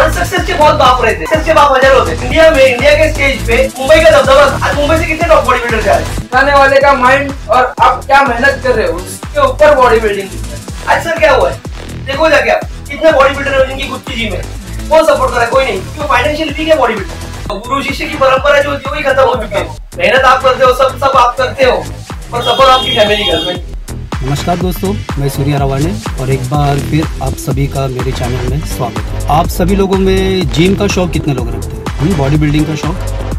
Unsuccess के बहुत बाप रहते हैं, सक्सेस के बाप हजार होते हैं। इंडिया में, इंडिया के स्टेज पे मुंबई का दबदबा था। आज मुंबई से कितने टॉप बॉडी बिल्डर जा रहे हैं? खाने वाले का माइंड और आप क्या मेहनत कर रहे हो उसके ऊपर बॉडी बिल्डिंग है। आज सर क्या हुआ है, देखो जाके आप कितने बॉडी बिल्डर है जिनकी खुद की जिम है, कौन सपोर्ट कर रहा है? कोई नहीं, क्योंकि फाइनेंशियल वीक है बॉडी बिल्डर। गुरु शिष्य की परंपरा जो होती है वही खत्म हो चुकी है। मेहनत आप करते हो, सब आप करते हो और सपोर्ट आपकी फैमिली कर रही है। नमस्कार दोस्तों, मैं सूर्या रवाने और एक बार फिर आप सभी का मेरे चैनल में स्वागत है। आप सभी लोगों में जिम का शौक कितने लोग रखते हैं? बॉडी बिल्डिंग का शौक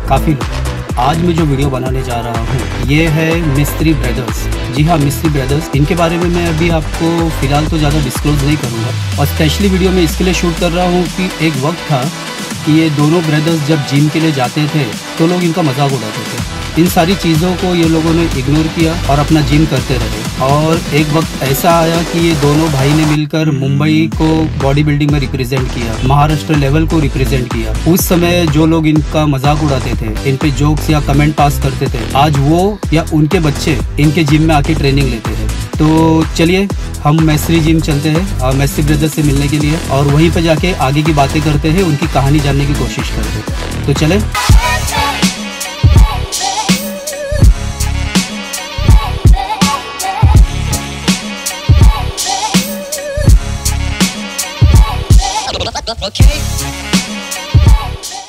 काफ़ी लोग। आज मैं जो वीडियो बनाने जा रहा हूँ ये है मिस्त्री ब्रदर्स। जी हाँ, मिस्त्री ब्रदर्स। इनके बारे में मैं अभी आपको फ़िलहाल तो ज़्यादा डिस्क्लोज नहीं करूँगा और स्पेशली वीडियो में इसके लिए शूट कर रहा हूँ कि एक वक्त था कि ये दोनों ब्रदर्स जब जिम के लिए जाते थे तो लोग इनका मजाक उड़ाते थे। इन सारी चीज़ों को ये लोगों ने इग्नोर किया और अपना जिम करते रहे। और एक वक्त ऐसा आया कि ये दोनों भाई ने मिलकर मुंबई को बॉडी बिल्डिंग में रिप्रेजेंट किया, महाराष्ट्र लेवल को रिप्रेजेंट किया। उस समय जो लोग इनका मजाक उड़ाते थे, इन पे जोक्स या कमेंट पास करते थे, आज वो या उनके बच्चे इनके जिम में आके ट्रेनिंग लेते हैं। तो चलिए हम मिस्त्री जिम चलते हैं मिस्त्री ब्रदर्स से मिलने के लिए और वहीं पर जाके आगे की बातें करते हैं, उनकी कहानी जानने की कोशिश करते हैं। तो चलें।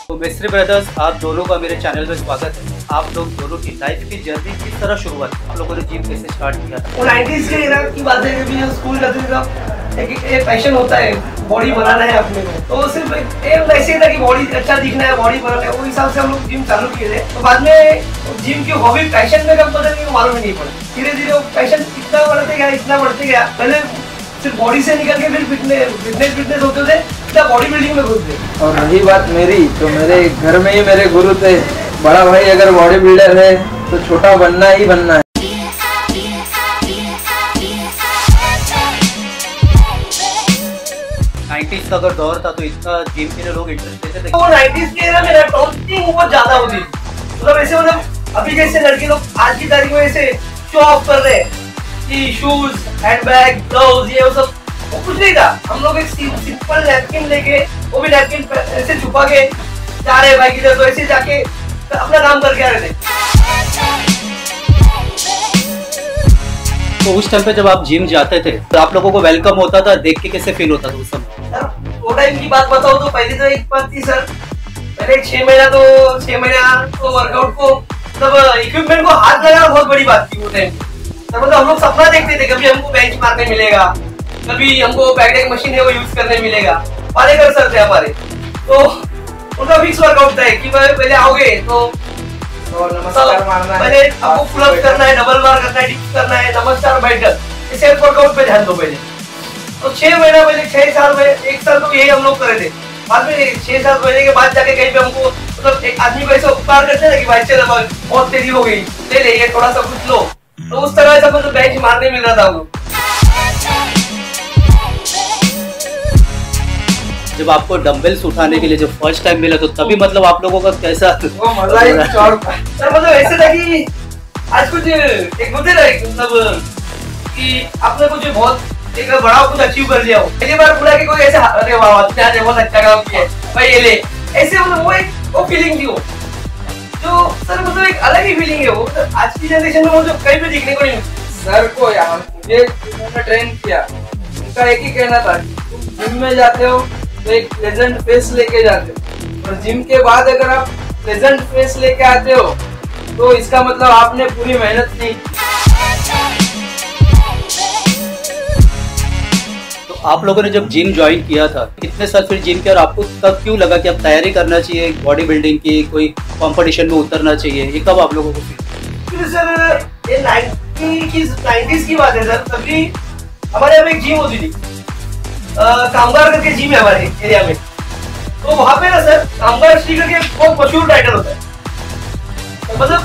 तो मिस्त्री ब्रदर्स, आप दोनों का मेरे चैनल में स्वागत है। आप लोग दोनों की लाइफ की जर्नी किस तरह शुरुआत, आप लोगों ने जिम कैसे स्टार्ट किया था? 90s के इरा की बात है, जब हम स्कूल जाते थे तब एक पैशन होता है, बॉडी बनाना है अपने को। तो सिर्फ एक ऐसे ही था कि बॉडी अच्छा दिखना है, बॉडी बनाना है, उस हिसाब से हम लोग जिम चालू किए थे। तो बाद में जिम की हॉबी पैशन में कब बदल गई मालूम ही नहीं पड़ा। धीरे धीरे वो पैशन इतना बढ़ते गया। पहले सिर्फ बॉडी से निकल के फिर फिटनेस होते थे, बॉडी बिल्डिंग में घुस गए। और रही बात मेरी, तो मेरे घर में ही मेरे गुरु थे, बड़ा भाई अगर बॉडी बिल्डर है तो छोटा बनना ही बनना है। का अगर दौर था तो इतना जिम के लिए लोग इंटरेस्ट लेते थे। तो 90s के एरा में टॉपिंग बहुत ज्यादा होती थी। मतलब ऐसे अभी जैसे लड़के लोग आज की तारीख में ऐसे शो ऑफ कर रहे हैं कि शूज, हैंडबैग, ग्लव्स, ये वो सब, वो कुछ नहीं था। हम लोग एक सिंपल नैपकिन लेके, वो भी नैपकिन ऐसे छुपा के जा रहे बाइक इधर, तो ऐसे जाके अपना काम करके आ रहे थे। तो उस टाइम पे जब आप जिम जाते थे तो आप लोगों को वेलकम होता था, देख के कैसे फील होता था उस समय? सर वो टाइम की बात बताओ तो पहले तो एक बात थी सर, पहले 6 महीना तो वर्कआउट को मतलब इक्विपमेंट को हाथ लगाना बहुत बड़ी बात थी वो टाइम। सर मतलब हम लोग सपना देखते थे कभी हमको बेंच मारने मिलेगा, कभी हमको बैकडेक मशीन है वो यूज करने मिलेगा। पालेकर सर थे हमारे, तो उनका फिक्स वर्कआउट था कि पहले आओगे तो नमस्कार मारना है, पहले आपको पुल अप करना है, डबल बार करना है, डिप्स करना है, नमस्कार बैठकर, सेल्फ वर्कआउट पे ध्यान दो पहले। तो 6 महीना पहले, 6 साल में, 1 साल तो यही हम लोग करे थे। बाद में 6-7 महीने के बाद जाके कहीं पे हमको मतलब एक आदमी को ऐसा उपकार करते थे कि भाई चल बहुत तेजी हो गई, ले ले ये थोड़ा सा कुछ लो, तो उस तरह से मतलब बेंच मारने मिल रहा था हम लोग। जब आपको डंबल्स उठाने के लिए जब फर्स्ट टाइम मिला तो तभी मतलब आप लोगों का कैसा वो मजा ही कुछ और था। सर मतलब ऐसे था कि आज कुछ एक होते ना मतलब कि आपने कुछ बहुत एक बड़ा कुछ अचीव कर लिया हो, पहली बार बुला के कोई ऐसे अरे वाह तुमने बहुत अच्छा काम किया भाई ये ले, ऐसे मतलब वो फीलिंग थी वो, जो सर मतलब एक अलग ही फीलिंग है वो। आज की जनरेशन में मुझे कहीं भी दिखने को नहीं मिलती। सर को यार मुझे जिन्होंने ट्रेन किया उनका एक ही कहना था, तुम जिम में जाते हो तो एक प्लेजेंट फेस लेके जाते हो, और जिम के बाद अगर आप प्लेजेंट फेस लेके आते हो तो इसका मतलब आपने पूरी मेहनत की। तो आप लोगों ने जब जिम ज्वाइन किया था कितने साल फिर जिम किया और आपको तब क्यों लगा कि अब तैयारी करना चाहिए बॉडी बिल्डिंग की, कोई कंपटीशन में उतरना चाहिए, ये कब आप लोगों को फिर? सर ये 90s की बात है सर, तभी हमारे यहाँ एक जिम होती थी, कामगार करके जिम है हमारे एरिया में। तो वहाँ पे ना सर कामगार श्री करके बहुत मशहूर टाइटल होता है, मतलब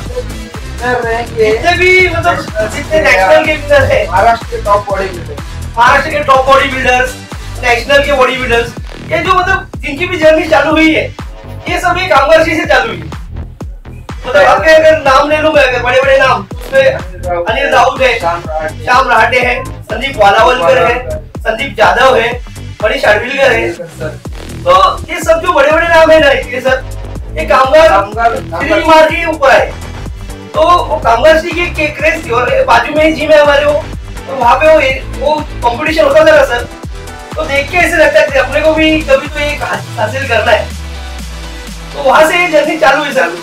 जितने भी मतलब जितने नेशनल के बिल्डर है, महाराष्ट्र के टॉप बॉडी बिल्डर, महाराष्ट्र के टॉप बॉडी बिल्डर्स, नेशनल के बॉडी बिल्डर्स, ये जो मतलब जिनकी भी जर्नी चालू हुई है ये सब एक कामगार श्री से चालू हुई है। मतलब आपके अगर नाम ले लूं मैं, अगर बड़े बड़े नाम उसमें अनिल राउत है, श्याम रहाटे है, संदीप वालावलकर है, संदीप जाधव है, मनीष अडविलकर है, तो ये सब जो बड़े बड़े नाम है ना, ये सब ये कामगार श्री मार के ऊपर आए। तो वो कामगार श्री के क्रेज थी और बाजू में ही जिम है हमारे वो, तो वहाँ पे वो कंपटीशन होता था ना सर, तो देख के ऐसे लगता है अपने को भी कभी तो ये हासिल करना है। तो वहाँ से ये जर्नी चालू है सर।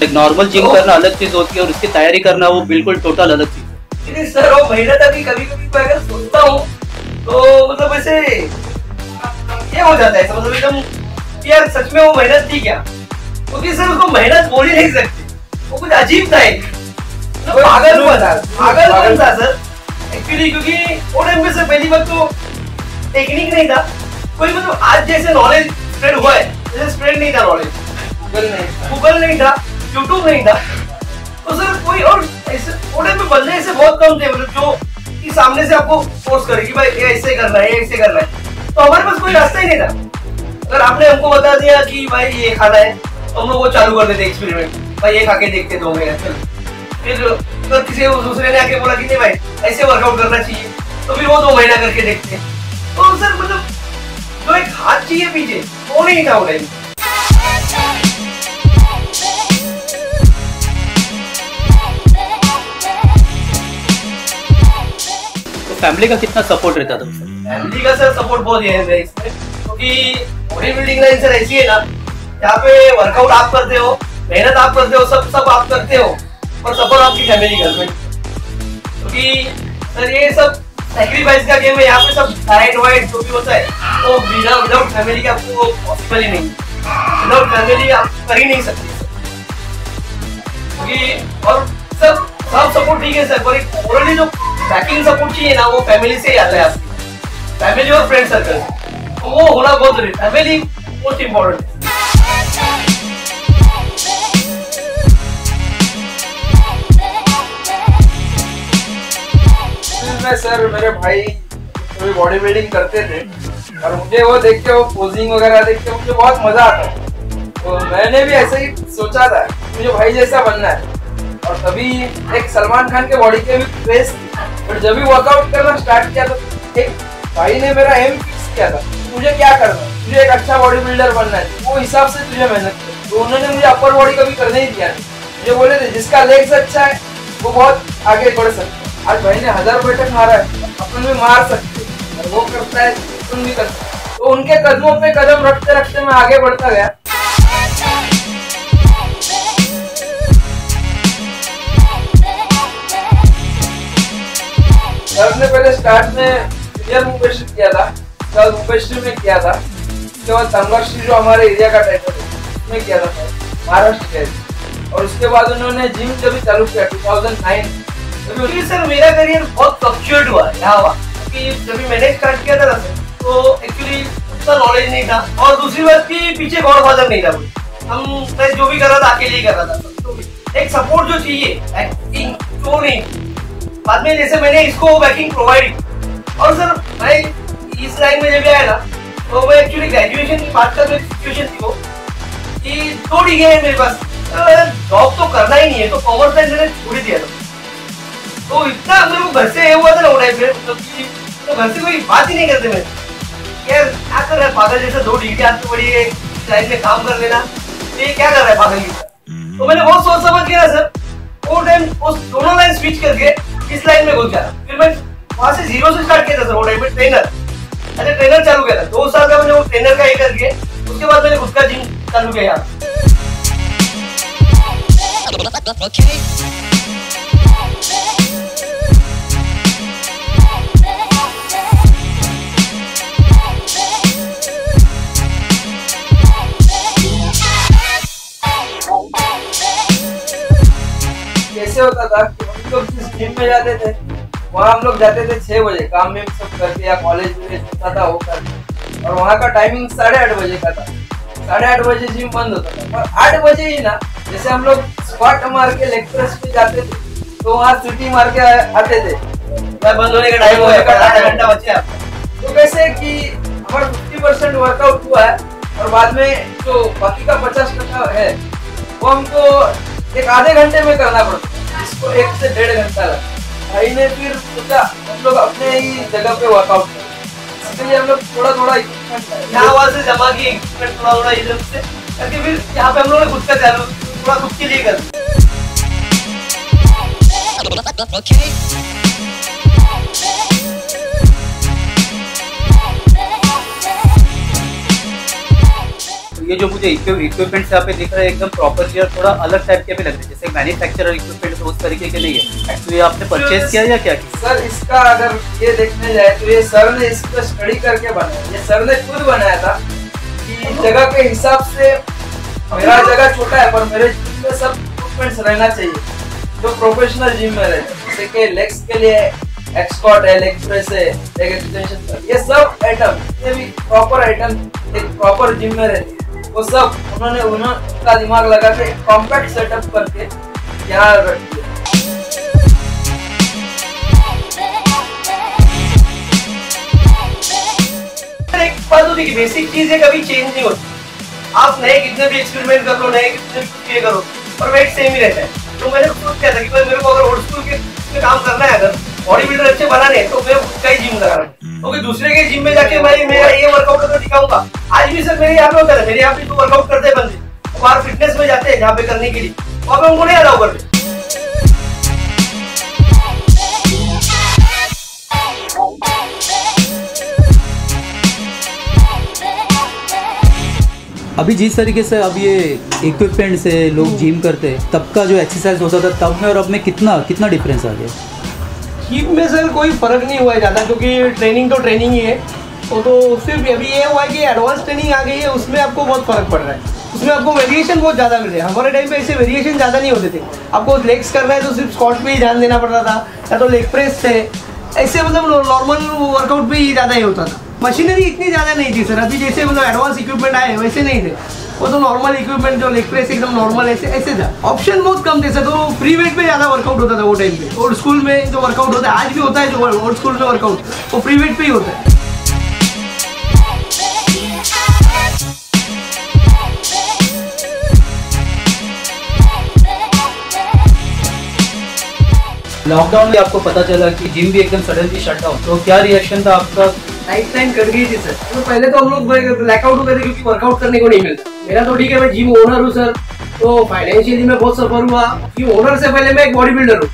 एक नॉर्मल जिम करना अलग चीज होती है और उसकी तैयारी करना वो बिल्कुल टोटल अलग चीज है। सर वो मेहनत अभी कभी कभी मैं अगर सोचता हूँ तो मतलब ऐसे ये हो जाता है, मतलब एकदम यार सच में वो मेहनत थी क्या, क्योंकि सर उसको मेहनत बोल ही नहीं सकते, वो कुछ अजीब था, एक पागलपन था सर एक्चुअली। क्योंकि वो टाइम पे सर पहली बात तो टेक्निक नहीं था कोई, मतलब आज जैसे नॉलेज स्प्रेड हुआ है जैसे स्प्रेड नहीं था नॉलेज, गूगल नहीं था, यूट्यूब नहीं था, तो सर कोई और ऐसे थोड़े में बंदे ऐसे बहुत कम थे, मतलब जो कि सामने से आपको फोर्स करे कि भाई ये ऐसे करना है, ये ऐसे करना है। तो हमारे पास कोई रास्ता ही नहीं था। अगर आपने हमको बता दिया कि भाई ये खाना है तो हम लोग वो चालू कर देते एक्सपेरिमेंट, भाई ये खा के देखते 2 महीने। फिर अगर किसी दूसरे ने आके बोला कि नहीं भाई ऐसे वर्कआउट करना चाहिए, तो फिर वो 2 महीना करके देखते। तो सर मतलब जो एक हाथ चाहिए पीछे वो नहीं था वो टाइम। फैमिली का कितना सपोर्ट रहता था? फैमिली का सर सपोर्ट बहुत है इसमें, क्योंकि बॉडी बिल्डिंग लाइन सर ऐसी है ना, यहाँ पे वर्कआउट आप करते हो, मेहनत आप करते हो, सब आप करते हो, और सपोर्ट आपकी फैमिली करते हैं। क्योंकि सर ये सब सैक्रिफाइस का गेम है, यहाँ पे सब डाइट वाइट जो भी होता है तो विदाउट फैमिली का आपको पॉसिबल ही नहीं, विदाउट फैमिली आप कर ही नहीं सकते। क्योंकि और सब सपोर्ट ठीक है सर, पर एक ओवरऑली जो बैकिंग सपोर्ट चाहिए ना वो फैमिली से ही आता है, आपकी फैमिली और फ्रेंड सर्कल, तो वो होना बहुत जरूरी है। फैमिली मोस्ट इम्पोर्टेंट है। सर मेरे भाई तो बॉडी बिल्डिंग करते थे और मुझे वो देख के, वो पोजिंग वगैरह देख के मुझे बहुत मजा आता है। तो मैंने भी ऐसे ही सोचा था मुझे भाई जैसा बनना है, और तभी एक सलमान खान के बॉडी के भी क्रेज थी। बट जब भी वर्कआउट करना स्टार्ट किया तो एक भाई ने मेरा एम फिक्स किया था, मुझे क्या करना है, मुझे एक अच्छा बॉडी बिल्डर बनना है, वो हिसाब से तुझे मेहनत कर। तो उन्होंने मुझे अपर बॉडी कभी करने ही दिया नहीं, मुझे बोले थे जिसका लेग्स अच्छा है वो बहुत आगे बढ़ सकता है। आज भाई ने 1000 बैठक मारा है, अपन भी मार सकते, और वो करता है तुम भी कर सकते। तो उनके कदमों पे कदम रखते रखते मैं आगे बढ़ता गया। सर ने पहले स्टार्ट में सीनियर मुंबई किया था, उसके मुंबई में किया था, उसके बाद संघर्ष जो हमारे एरिया का टाइटल है उसमें किया था महाराष्ट्र, और उसके बाद उन्होंने जिम जब चालू किया 2009। क्योंकि सर मेरा करियर बहुत फ्लक्चुएट हुआ यहाँ हुआ, क्योंकि जब मैंने स्टार्ट किया था ना सर तो एक्चुअली उतना नॉलेज नहीं था, और दूसरी बात की पीछे गॉडफादर नहीं था कोई, मैं जो भी कर रहा था अकेले ही कर रहा था। तो एक सपोर्ट जो चाहिए एक्टिंग तो नहीं, बाद में जैसे मैंने इसको बैकिंग प्रोवाइड, और सर भाई इस लाइन में जब आया ना तो मैं एक्चुअली ग्रेजुएशन की बात कर सिचुएशन थी वो कि 2 डिग्री है मेरे पास, जॉब तो करना ही नहीं है, तो कॉमर्स लाइन मैंने छोड़ दिया था। तो इतना मेरे को घर से हुआ था ना वो टाइम पे, तो घर से कोई बात ही नहीं करते मैं, यार क्या कर रहा है पागल जैसा, 2 डिग्री आपको बड़ी है लाइन में काम कर लेना, ये क्या कर रहा है पागल जैसा। तो मैंने बहुत सोच समझ के ना सर वो टाइम उस दोनों लाइन स्विच करके इस लाइन में घुस गया। फिर मैं वहां से 0 से स्टार्ट किया था सर वो टाइम में, ट्रेनर चालू किया था 2 साल का मैंने वो ट्रेनर का ये करके, उसके बाद मैंने खुद का जिम चालू किया। कैसे होता था कि हम लोग जिस जिम में जाते थे वहाँ हम लोग जाते थे 6 बजे, काम में सब करके या कॉलेज में होता था वो करके, और वहाँ का टाइमिंग 8:30 बजे का था। 8:30 बजे जिम बंद होता था, और 8 बजे ही ना जैसे हम लोग स्क्वाट मार के लेग प्रेस पे जाते थे तो वहाँ सीटी मार के आते थे, बंद होने का टाइम हो गया, आधा घंटा बचे आपको। तो कैसे कि हमारा 50% वर्कआउट हुआ है, और बाद में जो बाकी का 50% है वो हमको एक आधे घंटे में करना पड़ता है। इसको 1 से 1.5 घंटा लगा। भाई ने फिर सोचा हम लोग अपने ही जगह पे वर्कआउट करें, इसके लिए हम लोग थोड़ा थोड़ा यहाँ वहाँ से जमा किए इक्विपमेंट, थोड़ा थोड़ा इधर से करके फिर यहाँ पे हम लोगों ने खुद का चालू, थोड़ा खुद के लिए कर दिया। ये जो मुझे इक्विपमेंट यहाँ पे दिख रहा है एकदम प्रॉपर और थोड़ा अलग टाइप के भी लग रहे हैं, जैसे मैन्युफैक्चरर इक्विपमेंट तो उस तरीके के नहीं है। एक्चुअली आपने परचेज किया या क्या किया? सर इसका अगर ये देखने जाए तो ये सर ने इसका स्टडी करके बनाया, ये सर ने खुद बनाया था कि जगह के हिसाब से मेरा जगह छोटा है पर मेरे जिम में सब इक्विपमेंट्स रहना चाहिए जो प्रोफेशनल जिम में रहते हैं, जैसे कि लेग्स के लिए एक्सकॉट है, लेग प्रेस है, लेग एक्सटेंशन, ये सब आइटम, ये भी प्रॉपर आइटम एक प्रॉपर जिम में रहती है, वो सब उन्होंने उनका दिमाग लगा के कॉम्पैक्ट सेटअप करके यहाँ रख दिया। एक बात होती है कि बेसिक चीजें कभी चेंज नहीं होती, आप नए कितने भी एक्सपेरिमेंट कर लो, नए कितने भी कुछ करो, पर वेट सेम ही रहता है। तो मैंने सोच किया था कि मेरे को अगर ओल्ड स्कूल के काम करना है, अगर बॉडी बिल्डर अच्छे बनाने हैं तो मैं खुद का ही जिम लगाना है, क्योंकि दूसरे के जिम में जाके मैं मेरा ये वर्कआउट करके दिखाऊंगा। आज भी सर मेरे यहाँ पे होता है, मेरे यहाँ पे तो वर्कआउट करते हैं बंदे, बाहर फिटनेस में जाते हैं जहाँ पे करने के लिए, वहाँ पे उनको नहीं अलाउ करते। अभी जिस तरीके से अब ये इक्विपमेंट से लोग जिम करते हैं, तब का जो एक्सरसाइज होता था तब में और अब में कितना डिफरेंस आ गया? जिम में सर कोई फर्क नहीं हुआ है ज़्यादा, क्योंकि ट्रेनिंग तो ट्रेनिंग ही है। तो सिर्फ अभी ये हुआ है कि एडवांस ट्रेनिंग आ गई है, उसमें आपको बहुत फर्क पड़ रहा है, उसमें आपको वेरिएशन बहुत ज़्यादा मिल रहा है। हमारे टाइम पे ऐसे वेरिएशन ज़्यादा नहीं होते थे, आपको लेग्स करना है तो सिर्फ स्क्वाट पे ही ध्यान देना पड़ता था, या तो लेग प्रेस थे, ऐसे मतलब नॉर्मल वर्कआउट पे ही ज़्यादा ही होता था। मशीनरी इतनी ज़्यादा नहीं थी सर, अभी जैसे मतलब एडवांस इक्विपमेंट आए वैसे नहीं थे, वो तो नॉर्मल इक्विपमेंट जो लेग प्रेस एकदम नॉर्मल ऐसे था। ऑप्शन बहुत कम थे सर, तो फ्री वेट पे ज़्यादा वर्कआउट होता था वो टाइम पे। ओल्ड स्कूल में जो वर्कआउट होता है, आज भी होता है जो ओल्ड स्कूल में वर्कआउट, वो फ्री वेट पे ही होता है। लॉकडाउन में आपको पता चला कि जिम भी एकदम सडनली शट डाउन, तो क्या रिएक्शन था आपका? लाइफ टाइम कर गई थी सर। तो पहले तो हम लोग ब्लैकआउट हो गए थे क्योंकि वर्कआउट करने को नहीं मिलता। मेरा तो ठीक है, मैं जिम ओनर हूँ सर, तो फाइनेंशियली मैं बहुत सफर हुआ कि ओनर से पहले मैं एक बॉडी बिल्डर हूँ,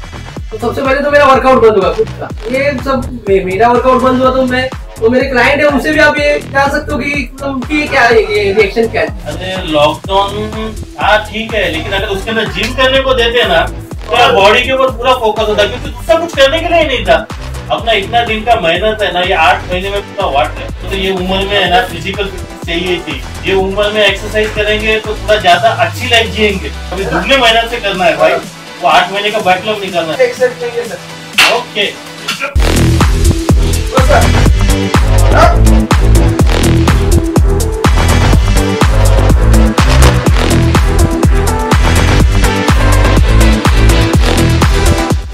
तो सबसे पहले तो मेरा वर्कआउट बंद हुआ खुद का। ये सब मेरा वर्कआउट बंद हुआ तो मेरे क्लाइंट है उनसे भी आप ये कह सकते हो कि उनकी क्या रिएक्शन क्या है? अरे लॉकडाउन हाँ ठीक है, लेकिन अगर उसके अंदर जिम करने को देते ना तो बॉडी के ऊपर पूरा फोकस होता, क्योंकि दूसरा कुछ करने के लिए नहीं था। अपना इतना दिन का मेहनत है ना, ये 8 महीने में पूरा वाट है। तो ये उम्र में है ना फिजिकल फिटनेस चाहिए थी, ये उम्र में एक्सरसाइज करेंगे तो थोड़ा ज्यादा अच्छी लाइफ जिएंगे। अभी दुगने मेहनत से करना है भाई, वो 8 महीने का बैकलॉग निकालना है। एक्सेप्ट करिए सर। ओके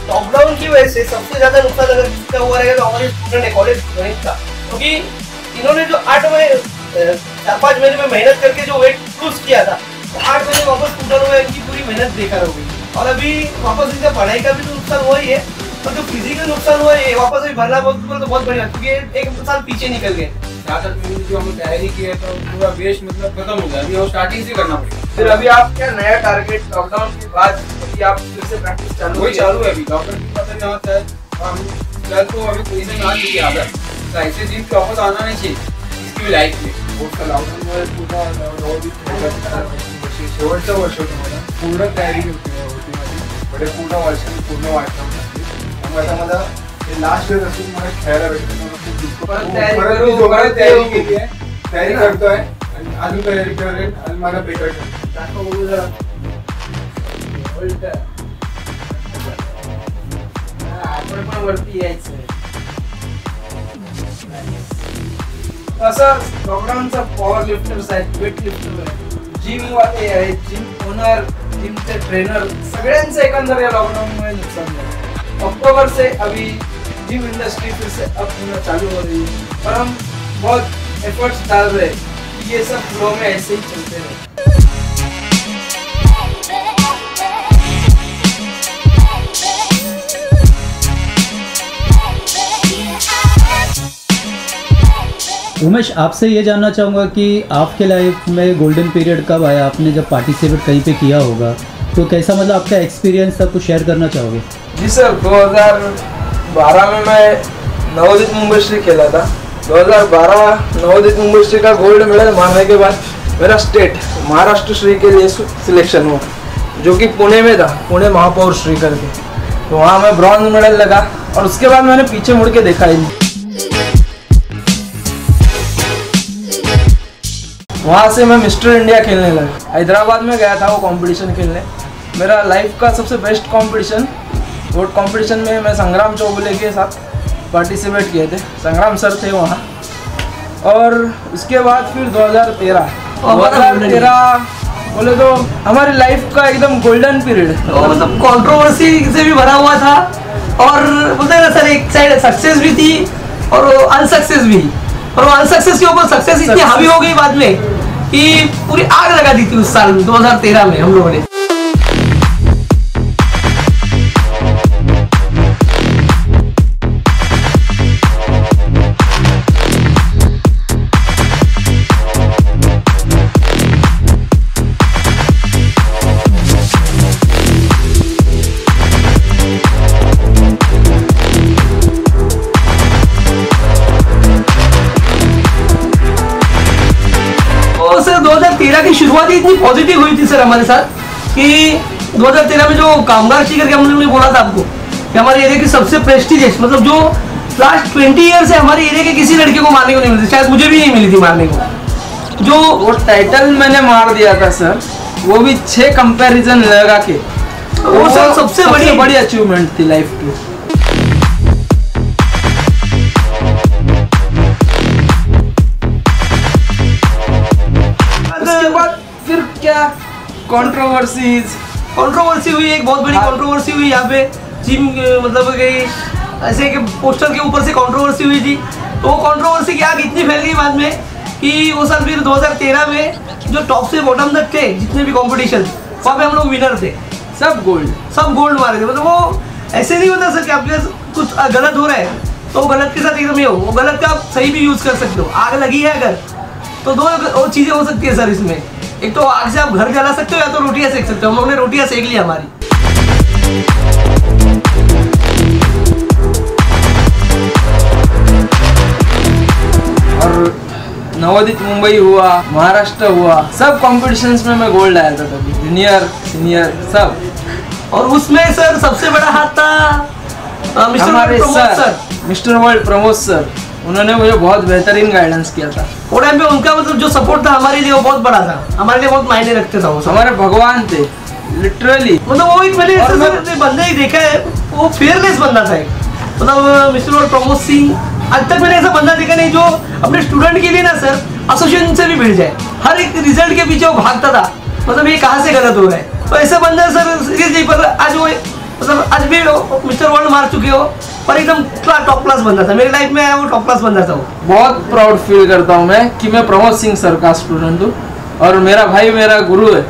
लॉकडाउन की वजह से सबसे ज्यादा नुकसान अगर किसी का हुआ रहेगा तो हमारे स्टूडेंट है कॉलेज स्टूडेंट का, क्योंकि इन्होंने जो 4-5 महीने में मेहनत करके जो वेट लूज किया था, तो 8 महीने वापस टूटल हुआ, इनकी पूरी मेहनत बेकार हो गई। और अभी वापस इनका पढ़ाई का भी तो नुकसान हुआ ही है, और जो फिजिकल नुकसान हुआ है वापस अभी भरना बहुत बढ़िया, क्योंकि 1 साल पीछे निकल गए। 7-8 महीने जो हम तैयारी की है तो पूरा वेस्ट मतलब खत्म हो गया, अभी वो स्टार्टिंग से करना पड़ेगा। फिर अभी आप क्या नया टारगेट लॉकडाउन के बाद अभी आप फिर से प्रैक्टिस चालू है? अभी लॉकडाउन की पता जहाँ तक हम कल तो अभी पोजीशन आ चुकी है आदत, तो ऐसे जिम पे वापस आना नहीं चाहिए इसकी भी लाइफ में। लॉकडाउन पूरा शेवटचं वर्ष होतं मला, पूर्ण तयारी होती माझी, म्हणजे पूर्ण वर्षाने पूर्ण वाटलं त्यामुळे आता मला हे लास्ट इयर असून मला खेळायला भेटलं, परत मी जोरात तयारी केली आहे, तयारी करतोय आणि अजून तयारी करेल आणि मला बेटर आपण पण वरती यायचं असं। लॉकडाऊनचा पॉवर लिफ्टर्स आहेत, वेट लिफ्टर आहेत, जिम वाले आहेत, जिम ओनर, जिमचे ट्रेनर, सगळ्यांचं एकंदर या लॉकडाउन मुळे नुकसान झालं। अक्टूबर से अभी जिम इंडस्ट्री फिर से अब होना चालू हो रही है, और हम बहुत एफर्ट्स डाल रहे हैं कि ये सब फ्लो में ऐसे ही चलते रहे। उमेश, आपसे ये जानना चाहूँगा कि आपके लाइफ में गोल्डन पीरियड कब आया? आपने जब पार्टिसिपेट कहीं पे किया होगा तो कैसा, मतलब आपका एक्सपीरियंस था, कुछ शेयर करना चाहोगे? जी सर, 2012 में मैं नवोदित मुंबई श्री खेला था। 2012 नवोदित मुंबई श्री का गोल्ड मेडल मारने के बाद मेरा स्टेट महाराष्ट्र श्री के लिए सिलेक्शन हुआ, जो कि पुणे में था, पुणे महापौर श्री करके। तो वहाँ मैं ब्रॉन्ज मेडल लगा और उसके बाद मैंने पीछे मुड़ के देखा ही नहीं। वहाँ से मैं मिस्टर इंडिया खेलने लगा। हैदराबाद में गया था वो कंपटीशन खेलने। मेरा लाइफ का सबसे बेस्ट कंपटीशन, वो कंपटीशन में मैं संग्राम चौगुले के साथ पार्टिसिपेट किए थे। संग्राम सर थे वहाँ। और उसके बाद फिर 2013 बोले तो हमारी लाइफ का एकदम गोल्डन पीरियड, मतलब कंट्रोवर्सी से भी भरा हुआ था और बोलते हैं ना सर, एक साइड सक्सेस भी थी और अनसक्सेस भी। और वो अनसक्सेस के ऊपर सक्सेस इतनी हावी हो गई बाद में कि पूरी आग लगा दी थी उस साल 2013 में हम लोगों ने। सर 2013 की शुरुआत इतनी पॉजिटिव हुई थी सर हमारे साथ कि 2013 में जो कामगार श्री करके हम लोगों ने बोला था आपको कि हमारे एरिया की सबसे प्रेस्टिजियस, मतलब जो लास्ट 20 ईयर से हमारे एरिया के किसी लड़के को मारने को नहीं मिलती, शायद मुझे भी नहीं मिली थी मारने को। जो वो टाइटल मैंने मार दिया था सर, वो भी 6 कंपैरिजन लगा के, वो सर सबसे बड़ी अचीवमेंट थी लाइफ की। उसके बाद फिर क्या कंट्रोवर्सी हुई, एक बहुत बड़ी कंट्रोवर्सी हुई यहाँ पे जिम, मतलब ऐसे कि पोस्टर के ऊपर से कंट्रोवर्सी हुई थी। तो वो कंट्रोवर्सी की आग इतनी फैल गई बाद में कि वो साल फिर 2013 में जो टॉप से बॉटम तक थे जितने भी कॉम्पिटिशन, वहाँ पे हम लोग विनर थे, सब गोल्ड मारे थे। मतलब वो ऐसे नहीं होता सर कि आपके कुछ गलत हो रहा है तो गलत के साथ एकदम ये हो, वो गलत का आप सही भी यूज कर सकते हो। आग लगी है अगर तो दो चीजें हो सकती है सर इसमें, एक तो आग से आप घर जला सकते हो या तो रोटियां सेक सकते हो। हम लोगों ने रोटियां सेक ली हमारी। और नवोदित मुंबई हुआ, महाराष्ट्र हुआ, सब कॉम्पिटिशन्स में मैं गोल्ड आया था तभी, जूनियर सीनियर सब। और उसमें सर सबसे बड़ा हाथ था मिस्टर वर्ल्ड प्रमोद सर। उन्होंने मुझे बहुत बेहतरीन गाइडेंस किया था। वो टाइम पे उनका मतलब जो सपोर्ट था हमारे लिए वो बहुत बड़ा था, हमारे लिए बहुत मायने रखते था वो। हमारे भगवान थे लिटरली। मतलब वो एक मैंने ऐसे बंदा ही देखा है, वो फेयरलेस बंदा था एक। मतलब मिस्टर वर्ल्ड प्रमोद सिंह, आज तक मैंने ऐसा बंदा देखा नहीं जो अपने स्टूडेंट के लिए ना सर एसोसिएशन से भी भिड़ जाए। हर एक रिजल्ट के पीछे वो भागता था, मतलब ये कहाँ से गलत हो रहा है। तो ऐसा बंदा सर सीरियसली, पर आज वो मतलब आज भी मिस्टर वर्ल्ड मार चुके हो, पर एकदम टॉप क्लास बंदा था। मेरी लाइफ में आया वो टॉप क्लास बंदा था। वो बहुत प्राउड फील करता हूँ मैं कि मैं प्रमोद सिंह सर का स्टूडेंट हूँ और मेरा भाई मेरा गुरु है।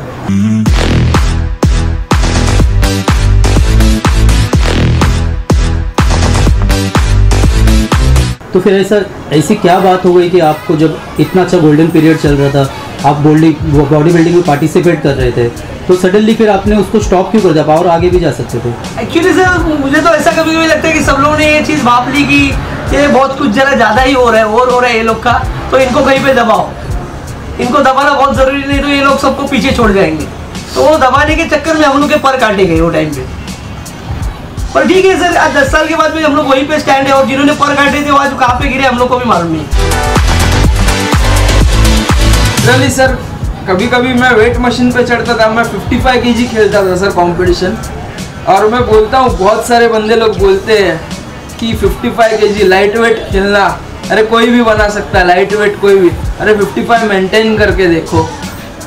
तो फिर ऐसी क्या बात हो गई कि आपको जब इतना अच्छा गोल्डन पीरियड चल रहा था, आप बॉडी बिल्डिंग में पार्टिसिपेट कर रहे थे, तो सडनली फिर आपने उसको स्टॉप क्यों कर दिया? और आगे भी जा सकते थे। एक्चुअली सर मुझे तो ऐसा कभी कभी लगता है कि सब लोगों ने ये चीज़ भाप ली कि ये बहुत कुछ जरा ज़्यादा ही हो रहा है, और हो रहा है ये लोग का, तो इनको कहीं पे दबाओ। इनको दबाना बहुत ज़रूरी, नहीं तो ये लोग सबको पीछे छोड़ जाएंगे। तो वो दबाने के चक्कर में हम लोग के पर काटे गए वो टाइम पे। पर ठीक है सर, आज 10 साल के बाद भी हम लोग वहीं पे स्टैंड है और जिन्होंने पर काटे थे वो आज कहाँ पे गिरे हम लोग को भी मालूम नहीं। चलिए सर, कभी कभी मैं वेट मशीन पे चढ़ता था, मैं 55 kg खेलता था सर कंपटीशन। और मैं बोलता हूँ, बहुत सारे बंदे लोग बोलते हैं कि 55 kg लाइट वेट खेलना, अरे कोई भी बना सकता है लाइट वेट, कोई भी। अरे 55 मेंटेन करके देखो,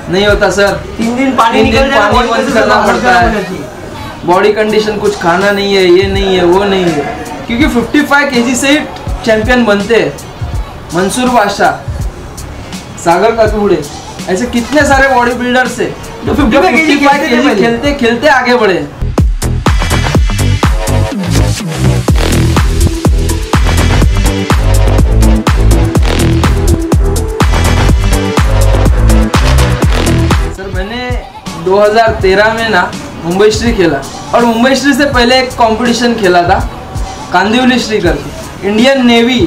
नहीं होता सर। 3 दिन पानी निकल पानी बंद करना पड़ता है, बॉडी कंडीशन कुछ खाना नहीं है, ये नहीं है, वो नहीं है, क्योंकि 55 kg से ही चैंपियन बनते हैं। मंसूर बादशाह, सागर कतूड़े, ऐसे कितने सारे बॉडी बिल्डर्स है जो 55 kg खेलते खेलते आगे बढ़े। 2013 में ना मुंबई श्री खेला, और मुंबई श्री से पहले एक कंपटीशन खेला था कांदिवली श्री करके। इंडियन नेवी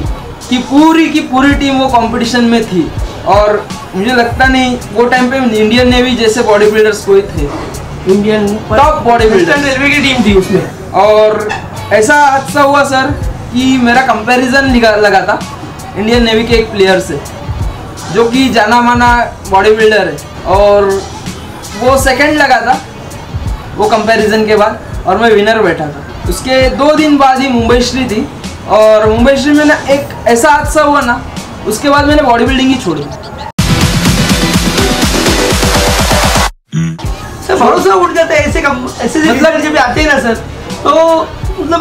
की पूरी टीम वो कंपटीशन में थी, और मुझे लगता नहीं वो टाइम पे इंडियन नेवी जैसे बॉडी बिल्डर्स कोई थे, Indian top body builder railway की टीम थी उसमें। और ऐसा हादसा हुआ सर कि मेरा कंपैरिजन लगा था इंडियन नेवी के एक प्लेयर से, जो कि जाना माना बॉडी बिल्डर है, और वो सेकंड लगा था वो कंपैरिजन के बाद, और मैं विनर बैठा था। उसके 2 दिन बाद ही मुंबई श्री थी, और मुंबई श्री में ना एक ऐसा हादसा हुआ ना, उसके बाद मैंने बॉडी बिल्डिंग ही छोड़ी। सर भरोसा उठ जाता है ऐसे मतलब जब आते हैं ना सर, तो मतलब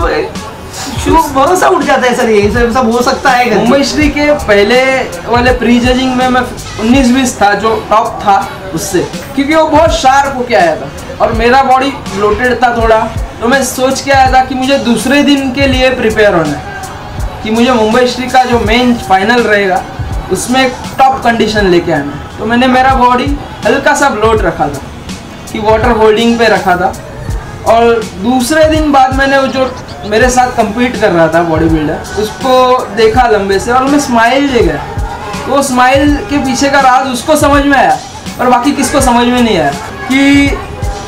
भरोसा उठ जाता है सर, ये सब हो सकता है। मुंबई श्री के पहले वाले प्री जजिंग में मैं 19-20 था, जो टॉप था उससे, क्योंकि वो बहुत शार्प होके आया था और मेरा बॉडी ब्लोटेड था थोड़ा, तो मैं सोच के आया था कि मुझे दूसरे दिन के लिए प्रिपेयर होना है, कि मुझे मुंबई श्री का जो मेन फाइनल रहेगा उसमें टॉप कंडीशन लेके आना है। तो मैंने मेरा बॉडी हल्का सा ब्लोट रखा था, कि वाटर होल्डिंग पे रखा था, और दूसरे दिन बाद मैंने वो जो मेरे साथ compete कर रहा था बॉडी बिल्डर, उसको देखा लंबे से, और मैं स्माइल ले गया। तो वो स्माइल के पीछे का राज उसको समझ में आया, और बाकी किसको समझ में नहीं आया कि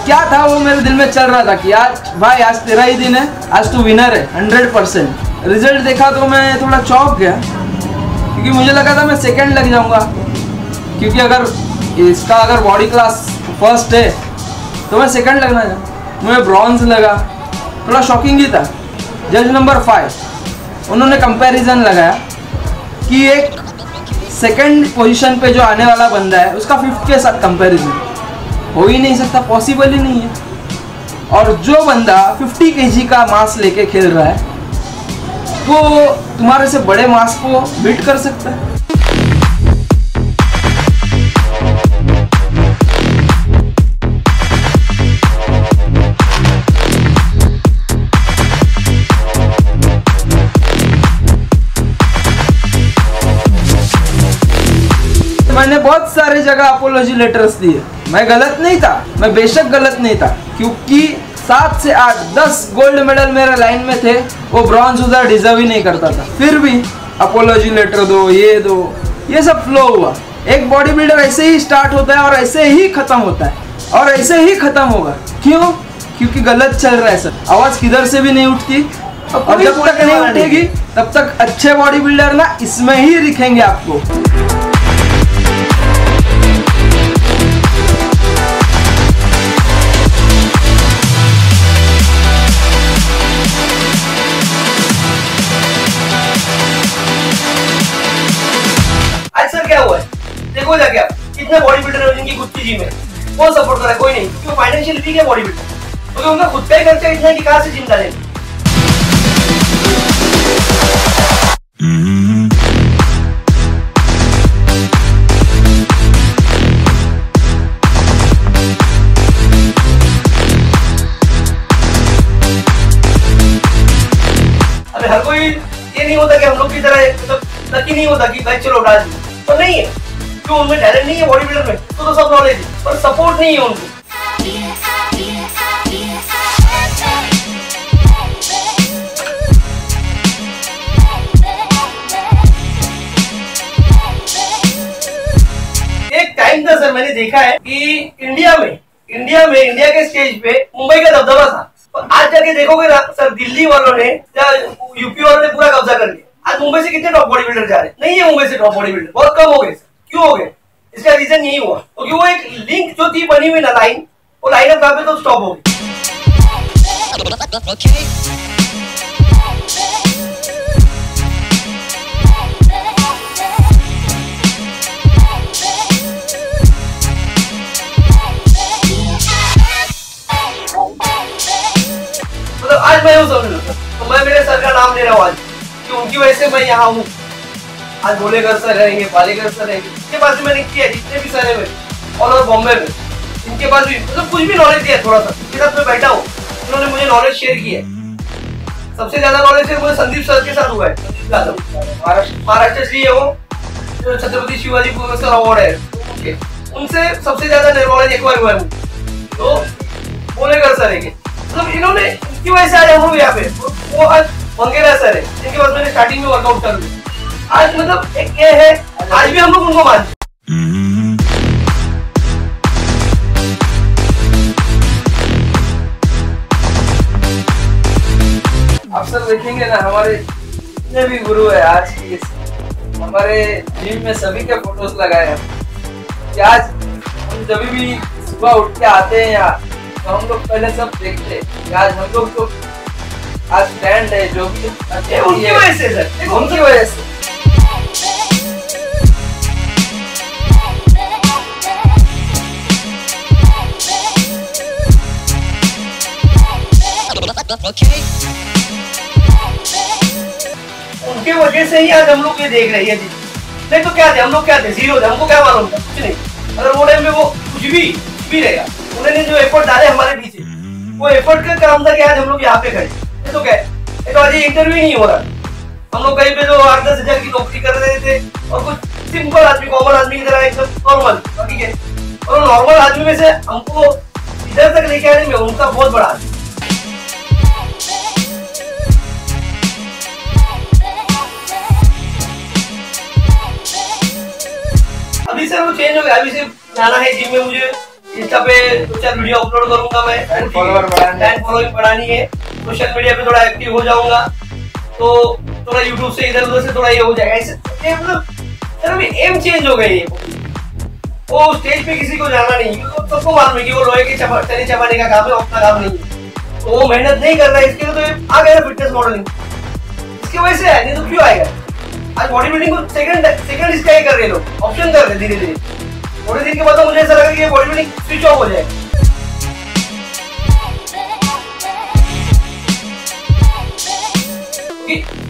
क्या था। वो मेरे दिल में चल रहा था कि आज भाई आज तेरा ही दिन है, आज तू विनर है 100%। रिजल्ट देखा तो मैं थोड़ा चौंक गया, क्योंकि मुझे लगा था मैं सेकंड लग जाऊंगा, क्योंकि अगर इसका बॉडी क्लास फर्स्ट है तो मैं सेकंड लगना था, मुझे ब्रॉन्ज लगा। थोड़ा शॉकिंग ही था। जज नंबर 5 उन्होंने कंपैरिजन लगाया कि एक सेकंड पोजीशन पे जो आने वाला बंदा है उसका 5th के साथ कंपैरिजन हो ही नहीं सकता, पॉसिबल ही नहीं है। और जो बंदा 50 kg का मास लेके खेल रहा है वो तुम्हारे से बड़े मास को बीट कर सकता है। मैंने बहुत सारे जगह अपोलॉजी लेटर्स दिए, मैं गलत नहीं था, मैं बेशक गलत नहीं था, क्योंकि 7 से 8 10 गोल्ड मेडल मेरे लाइन में थे, वो ब्रॉन्ज उधर डिजर्व ही नहीं करता था, फिर भी अपोलॉजी लेटर दो, ये सब फ्लो हुआ। एक बॉडी बिल्डर ऐसे ही स्टार्ट होता है और ऐसे ही खत्म होता है, और ऐसे ही खत्म होगा। क्यों? क्योंकि गलत चल रहा है सर, आवाज किधर से भी नहीं उठती, और जब तक नहीं उठेगी तब तक अच्छे बॉडी बिल्डर ना इसमें ही दिखेंगे आपको। देखो जाके आप कितने बॉडी बिल्डर है जिनकी खुद की जिम है, कौन सपोर्ट कर रहा है? कोई नहीं, क्यों? फाइनेंशियल वीक है बॉडी बिल्डर, क्योंकि उनका खुद का ही खर्चा इतना है कि कहां से जिम डालेंगे। अरे हर कोई ये नहीं होता कि हम लोग की तरह, मतलब लकी नहीं होता कि भाई चलो डाल दी, तो नहीं है। क्यों? उनमें टैलेंट नहीं है बॉडी बिल्डर में, तो सब नॉलेज है, पर सपोर्ट नहीं है उनको। एक टाइम था सर, मैंने देखा है कि इंडिया के स्टेज पे मुंबई का दबदबा था, और आज जाके देखोगे ना सर, दिल्ली वालों ने या यूपी वालों ने पूरा कब्जा कर लिया। आज मुंबई से कितने टॉप बॉडी बिल्डर जा रहे हैं? नहीं है मुंबई से टॉप बॉडी बिल्डर, बहुत कम हो गए। क्यों हो गए? इसका रीजन यही हुआ क्योंकि वो एक लिंक जो थी बनी हुई ना लाइन, वो लाइन अब पे तो स्टॉप हो गई। मतलब आज मैं हूँ समझ लो, तो मैं मेरे सर का नाम ले रहा हूँ आज, कि उनकी वजह से मैं यहाँ हूँ। आज गोलेकर सर रहेंगे, पालेकर सर रहेंगे, इनके पास भी मैंने किया, जितने भी सर है मेरे ऑल ओवर बॉम्बे में, इनके पास भी मतलब कुछ भी नॉलेज दिया थोड़ा सा, इनके साथ मैं बैठा हूँ, इन्होंने मुझे नॉलेज शेयर किया है। सबसे ज्यादा नॉलेज है मुझे संदीप सर के साथ हुआ है, संदीप यादव, महाराष्ट्र श्री है वो, जो छत्रपति शिवाजी पुरस्कार अवार्ड है, उनसे सबसे ज्यादा नॉलेज एक बार हुआ है। तो बोले कर सर है मतलब इन्होंने इनकी वजह से आज हम लोग यहाँ पे वो आज मंगेरा सर है जिनके बाद मैंने स्टार्टिंग में वर्कआउट कर लिया। आज मतलब एक ये है, आज भी हम लोग उनको मानते। आप सब देखेंगे ना, हमारे जितने भी गुरु है आज की हमारे जिम में सभी के फोटोज लगाए हैं कि आज हम जब भी सुबह उठ के आते हैं यहाँ तो हम लोग पहले सब देखते हैं कि आज हम लोग तो आज स्टैंड है जो भी उनकी वजह से सर, उनकी वजह से। उनके वजह से ही आज हम लोग ये देख रहे हैं जी। नहीं तो क्या थे हम लोग, क्या थे जीरो थे, हमको क्या मालूम था, कुछ नहीं। अगर वो टाइम में वो कुछ भी रहेगा, उन्होंने जो एफर्ट डाले हमारे पीछे, वो एफर्ट का काम था कि आज हम लोग यहाँ पे खड़े। ये तो क्या है, ये तो आज इंटरव्यू नहीं हो रहा। हम लोग कहीं पे तो 8-10 हजार की नौकरी कर रहे थे और कुछ सिंपल आदमी, कॉमन आदमी की तरह एकदम नॉर्मल, ठीक है। और नॉर्मल आदमी में से हमको इधर तक लेके आने में उनका बहुत बड़ा आदमी। अभी सर वो चेंज हो गया, अभी से जाना है जिम में, मुझे इंस्टा पे 2-4 वीडियो अपलोड करूंगा मैं, 10 फॉलोइंग बढ़ानी है, सोशल मीडिया पे थोड़ा एक्टिव हो जाऊंगा तो थोड़ा यूट्यूब से इधर उधर से थोड़ा ये हो जाएगा। ऐसे मतलब सर अभी एम चेंज हो गई है। वो स्टेज पे किसी को जाना नहीं, क्योंकि सबको मालूम है कि वो लोहे के चने चबाने का काम है, अपना काम नहीं है। तो वो मेहनत नहीं कर रहा है, इसके लिए तो आ गया फिटनेस मॉडलिंग, इसकी वजह से है, नहीं तो क्यों आएगा। आज बॉडी बिल्डिंग को सेकंड इसका ही कर रहे लोग, ऑप्शन कर रहे धीरे धीरे। थोड़े दिन के बाद तो मुझे ऐसा लगा कि बॉडी बिल्डिंग स्विच ऑफ हो जाए।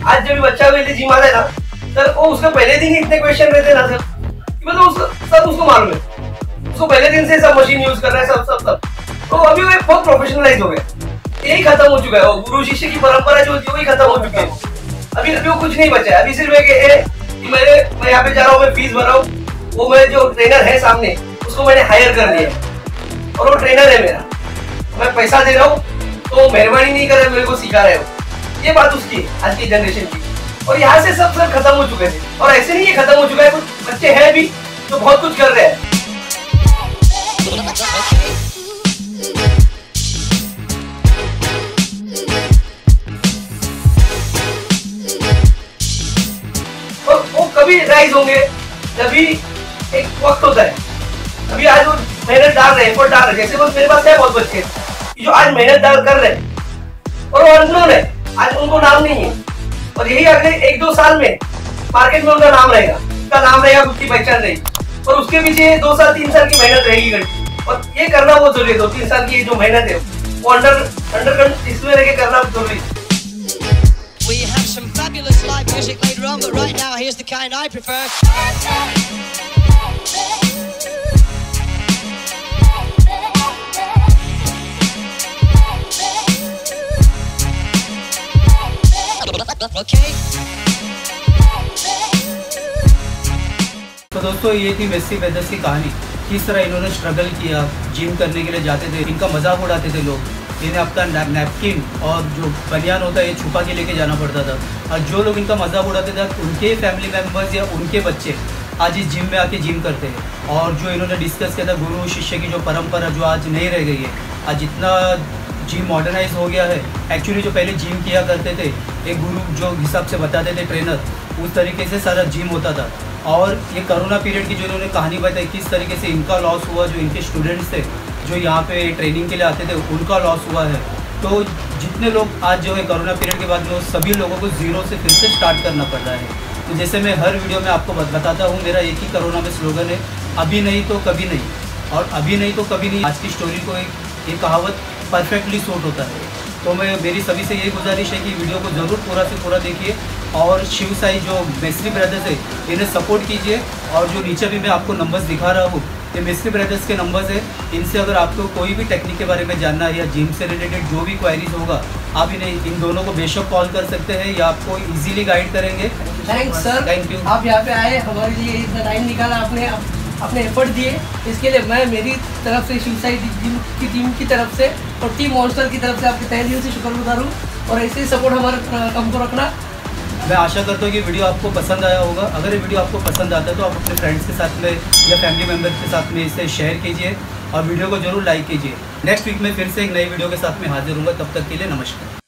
आज जब बच्चा के लिए जिम आता है ना सर, वो उसका पहले दिन ही इतने क्वेश्चन रहते हैं ना सर, कि मतलब सब उसको मालूम है, उसको पहले दिन से सब मशीन यूज कर रहा है, सब। तो अभी वो बहुत प्रोफेशनलाइज हो गया, यही खत्म हो चुका है। वो गुरु शिष्य की परंपरा जो होती है वही खत्म हो चुकी है। अभी वो कुछ नहीं बचा है। अभी सिर्फ मैं यहाँ पे जा रहा हूँ, मैं फीस भर रहा हूँ, वो मेरे जो ट्रेनर है सामने उसको मैंने हायर कर लिया और वो ट्रेनर है मेरा, मैं पैसा दे रहा हूँ तो मेहरबानी नहीं कर रहे, मेरे को सिखा रहे हो। ये बात उसकी आज की जनरेशन की। और यहाँ से सब खत्म हो चुके थे, और ऐसे नहीं ये खत्म हो चुका है, कुछ बच्चे हैं भी तो बहुत कुछ कर रहे हैं। और वो कभी राइज होंगे जब भी एक वक्त होता है। अभी आज वो मेहनत डाल रहे हैं, एफर्ट डाल रहे हैं। जैसे वो मेरे पास है बहुत बच्चे जो आज मेहनत डाल कर रहे हैं और वो अननोन है, आज उनको नाम नहीं है। और यही अगले 1-2 साल में मार्केट में उनका नाम रहेगा, उसका नाम रहेगा, उसकी पहचान रहेगी। और उसके पीछे 2 साल 3 साल की मेहनत रहेगी घंटी। और ये करना बहुत जरूरी है, 2-3 साल की जो मेहनत है वो अंडर इसमें रह के करना जरूरी है। We have some fabulous live music later on, but right now here's the kind I prefer. Okay. तो दोस्तों ये थी मेसी ब्रदर्स की कहानी, किस तरह इन्होंने स्ट्रगल किया, जिम करने के लिए जाते थे, इनका मजाक उड़ाते थे लोग, इन्हें अपना नैपकिन और जो बनियान होता है ये छुपा के लेके जाना पड़ता था। और जो लोग इनका मजाक उड़ाते थे उनके फैमिली मेम्बर्स या उनके बच्चे आज इस जिम में आके जिम करते हैं। और जो इन्होंने डिस्कस किया था गुरु शिष्य की जो परंपरा जो आज नहीं रह गई है, आज इतना जिम मॉडर्नाइज हो गया है। एक्चुअली जो पहले जिम किया करते थे, एक गुरु जो हिसाब से बताते थे ट्रेनर, उस तरीके से सारा जिम होता था। और ये कोरोना पीरियड की जो इन्होंने कहानी बताई, किस तरीके से इनका लॉस हुआ, जो इनके स्टूडेंट्स थे जो यहाँ पे ट्रेनिंग के लिए आते थे उनका लॉस हुआ है। तो जितने लोग आज जो है कोरोना पीरियड के बाद में सभी लोगों को ज़ीरो से फिर से स्टार्ट करना पड़ रहा है। तो जैसे मैं हर वीडियो में आपको बताता हूँ, मेरा एक ही कोरोना में स्लोगन है, अभी नहीं तो कभी नहीं। और अभी नहीं तो कभी नहीं आज की स्टोरी को एक कहावत परफेक्टली सूट होता है। तो मेरी सभी से यही गुजारिश है कि वीडियो को ज़रूर पूरा से पूरा देखिए और शिव साई जो मेस्री ब्रदर्स है इन्हें सपोर्ट कीजिए। और जो नीचे भी मैं आपको नंबर्स दिखा रहा हूँ, ये मेस्री ब्रदर्स के नंबर्स है। इनसे अगर आपको कोई भी टेक्निक के बारे में जानना है या जिम से रिलेटेड जो भी क्वायरीज होगा, आप इन्हें इन दोनों को बेशक कॉल कर सकते हैं या आपको इजीली गाइड करेंगे। Thanks sir, thank you. आप यहाँ पे आए, हमारे लिए इतना टाइम निकाला आपने। अपने एफर्ट दिए। इसके लिए मैं मेरी तरफ से शिवसाई जिम की टीम की तरफ से और टीम मॉन्स्टर की तरफ से आपके तहे दिल से शुक्रगुजार हूँ और ऐसे ही सपोर्ट हमारे हमको रखना। मैं आशा करता हूँ कि वीडियो आपको पसंद आया होगा। अगर ये वीडियो आपको पसंद आता है तो आप अपने फ्रेंड्स के साथ में या फैमिली मेम्बर्स के साथ में इसे शेयर कीजिए और वीडियो को जरूर लाइक कीजिए। नेक्स्ट वीक में फिर से एक नई वीडियो के साथ में हाजिर होऊंगा। तब तक के लिए नमस्कार।